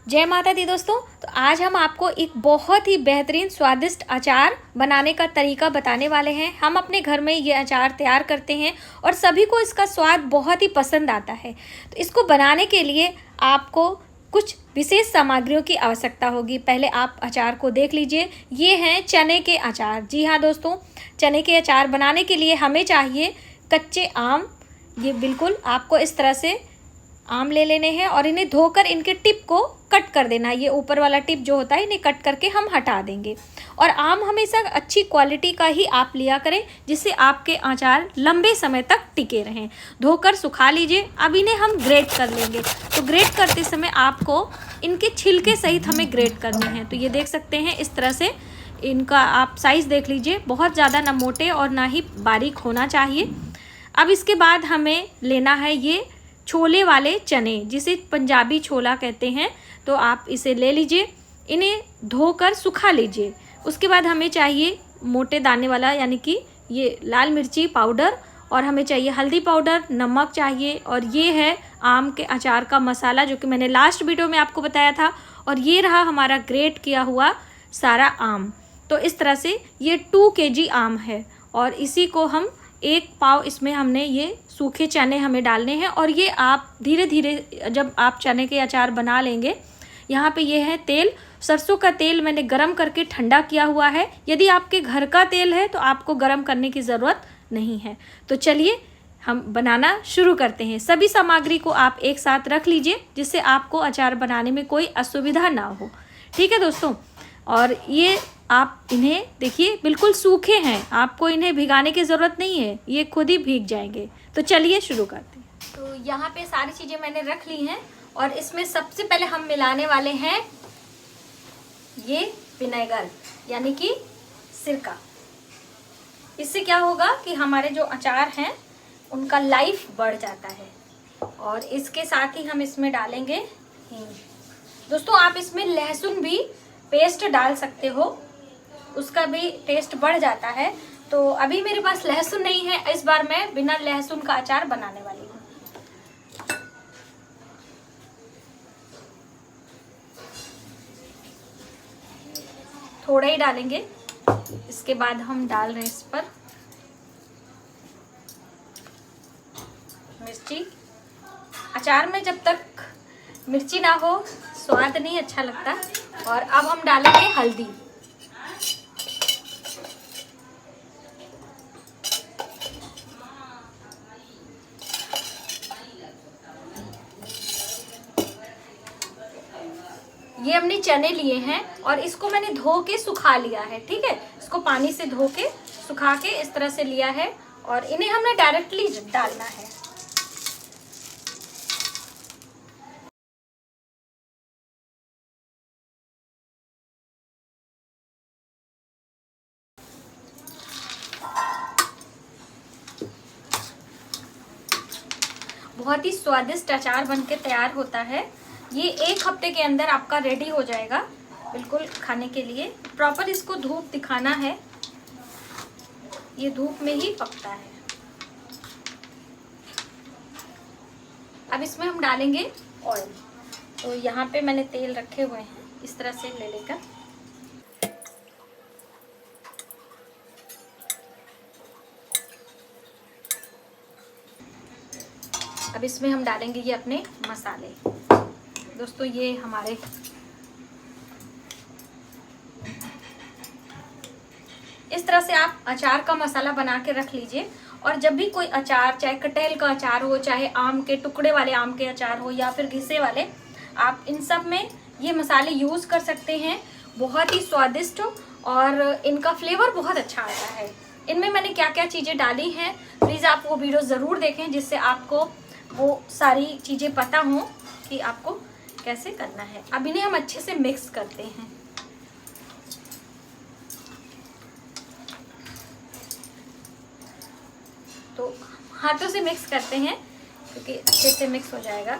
जय माता दी दोस्तों। तो आज हम आपको एक बहुत ही बेहतरीन स्वादिष्ट अचार बनाने का तरीका बताने वाले हैं। हम अपने घर में ये अचार तैयार करते हैं और सभी को इसका स्वाद बहुत ही पसंद आता है। तो इसको बनाने के लिए आपको कुछ विशेष सामग्रियों की आवश्यकता होगी। पहले आप अचार को देख लीजिए। ये हैं चने के अचार। जी हाँ दोस्तों, चने के अचार बनाने के लिए हमें चाहिए कच्चे आम। ये बिल्कुल आपको इस तरह से आम ले लेने हैं और इन्हें धोकर इनके टिप को कट कर देना है। ये ऊपर वाला टिप जो होता है इन्हें कट करके हम हटा देंगे। और आम हमेशा अच्छी क्वालिटी का ही आप लिया करें, जिससे आपके अचार लंबे समय तक टिके रहें। धोकर सुखा लीजिए। अब इन्हें हम ग्रेट कर लेंगे। तो ग्रेट करते समय आपको इनके छिलके सहित हमें ग्रेट करने हैं। तो ये देख सकते हैं इस तरह से इनका आप साइज़ देख लीजिए। बहुत ज़्यादा ना मोटे और ना ही बारीक होना चाहिए। अब इसके बाद हमें लेना है ये छोले वाले चने, जिसे पंजाबी छोला कहते हैं। तो आप इसे ले लीजिए, इन्हें धोकर सुखा लीजिए। उसके बाद हमें चाहिए मोटे दाने वाला यानी कि ये लाल मिर्ची पाउडर, और हमें चाहिए हल्दी पाउडर, नमक चाहिए, और ये है आम के अचार का मसाला जो कि मैंने लास्ट वीडियो में आपको बताया था। और ये रहा हमारा ग्रेट किया हुआ सारा आम। तो इस तरह से ये 2 kg आम है और इसी को हम 1 पाव इसमें हमने ये सूखे चने हमें डालने हैं। और ये आप धीरे धीरे जब आप चने के अचार बना लेंगे। यहाँ पे ये है तेल, सरसों का तेल मैंने गरम करके ठंडा किया हुआ है। यदि आपके घर का तेल है तो आपको गरम करने की ज़रूरत नहीं है। तो चलिए हम बनाना शुरू करते हैं। सभी सामग्री को आप एक साथ रख लीजिए, जिससे आपको अचार बनाने में कोई असुविधा ना हो। ठीक है दोस्तों। और ये आप इन्हें देखिए बिल्कुल सूखे हैं, आपको इन्हें भिगाने की ज़रूरत नहीं है, ये खुद ही भीग जाएंगे। तो चलिए शुरू करते हैं। तो यहाँ पे सारी चीज़ें मैंने रख ली हैं और इसमें सबसे पहले हम मिलाने वाले हैं ये विनेगर यानी कि सिरका। इससे क्या होगा कि हमारे जो अचार हैं उनका लाइफ बढ़ जाता है। और इसके साथ ही हम इसमें डालेंगे हींग। दोस्तों आप इसमें लहसुन भी पेस्ट डाल सकते हो, उसका भी टेस्ट बढ़ जाता है। तो अभी मेरे पास लहसुन नहीं है, इस बार मैं बिना लहसुन का अचार बनाने वाली हूँ। थोड़ा ही डालेंगे। इसके बाद हम डाल रहे हैं इस पर मिर्ची। अचार में जब तक मिर्ची ना हो स्वाद नहीं अच्छा लगता। और अब हम डालेंगे हल्दी। ये हमने चने लिए हैं और इसको मैंने धो के सुखा लिया है। ठीक है, इसको पानी से धो के सुखा के इस तरह से लिया है और इन्हें हमने डायरेक्टली डालना है। बहुत ही स्वादिष्ट अचार बनके तैयार होता है। ये 1 हफ्ते के अंदर आपका रेडी हो जाएगा बिल्कुल खाने के लिए। प्रॉपर इसको धूप दिखाना है, ये धूप में ही पकता है। अब इसमें हम डालेंगे ऑयल। तो यहाँ पे मैंने तेल रखे हुए हैं, इस तरह से ले लेकर अब इसमें हम डालेंगे ये अपने मसाले। दोस्तों ये हमारे इस तरह से आप अचार का मसाला बना के रख लीजिए। और जब भी कोई अचार, चाहे कटहल का अचार हो, चाहे आम के टुकड़े वाले आम के अचार हो या फिर घिसे वाले, आप इन सब में ये मसाले यूज़ कर सकते हैं। बहुत ही स्वादिष्ट और इनका फ्लेवर बहुत अच्छा आता है। इनमें मैंने क्या क्या चीज़ें डाली हैं, प्लीज़ आप वो वीडियो ज़रूर देखें, जिससे आपको वो सारी चीज़ें पता हों कि आपको कैसे करना है। अब इन्हें हम अच्छे से मिक्स करते हैं। तो हाथों से मिक्स करते हैं क्योंकि अच्छे से मिक्स हो जाएगा।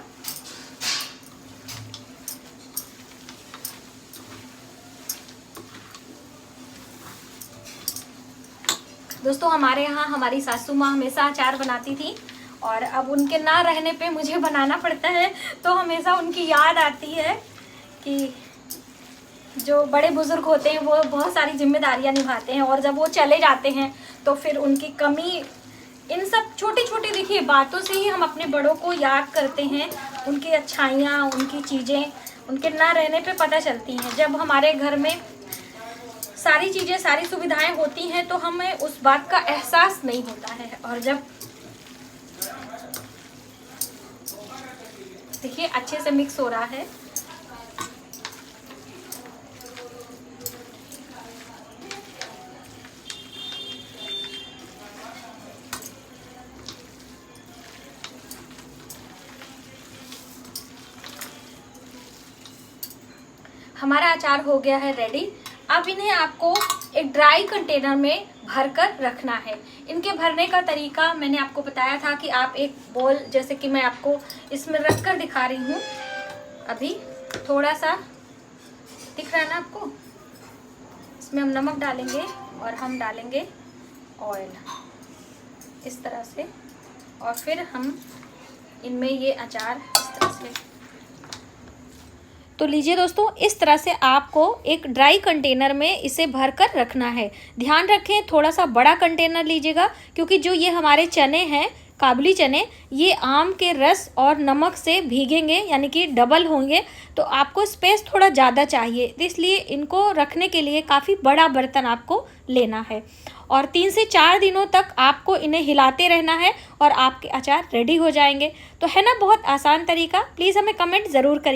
दोस्तों हमारे यहाँ हमारी सासू माँ हमेशा अचार बनाती थी और अब उनके ना रहने पे मुझे बनाना पड़ता है। तो हमेशा उनकी याद आती है कि जो बड़े बुजुर्ग होते हैं वो बहुत सारी जिम्मेदारियां निभाते हैं और जब वो चले जाते हैं तो फिर उनकी कमी, इन सब छोटी छोटी देखिए बातों से ही हम अपने बड़ों को याद करते हैं। उनकी अच्छाइयाँ, उनकी चीज़ें उनके ना रहने पे पता चलती हैं। जब हमारे घर में सारी चीज़ें, सारी सुविधाएं होती हैं तो हमें उस बात का एहसास नहीं होता है। और जब देखिए अच्छे से मिक्स हो रहा है। हमारा अचार हो गया है रेडी। अब इन्हें आपको एक ड्राई कंटेनर में भरकर रखना है। इनके भरने का तरीका मैंने आपको बताया था कि आप एक बोल, जैसे कि मैं आपको इसमें रख कर दिखा रही हूँ, अभी थोड़ा सा दिख रहा है ना आपको। इसमें हम नमक डालेंगे और हम डालेंगे ऑयल इस तरह से, और फिर हम इनमें ये अचार इस तरह से, तो लीजिए दोस्तों, इस तरह से आपको एक ड्राई कंटेनर में इसे भर कर रखना है। ध्यान रखें थोड़ा सा बड़ा कंटेनर लीजिएगा, क्योंकि जो ये हमारे चने हैं, काबुली चने, ये आम के रस और नमक से भीगेंगे, यानी कि डबल होंगे, तो आपको स्पेस थोड़ा ज़्यादा चाहिए। इसलिए इनको रखने के लिए काफ़ी बड़ा बर्तन आपको लेना है और 3 से 4 दिनों तक आपको इन्हें हिलाते रहना है और आपके अचार रेडी हो जाएंगे। तो है ना बहुत आसान तरीका। प्लीज़ हमें कमेंट ज़रूर करिए।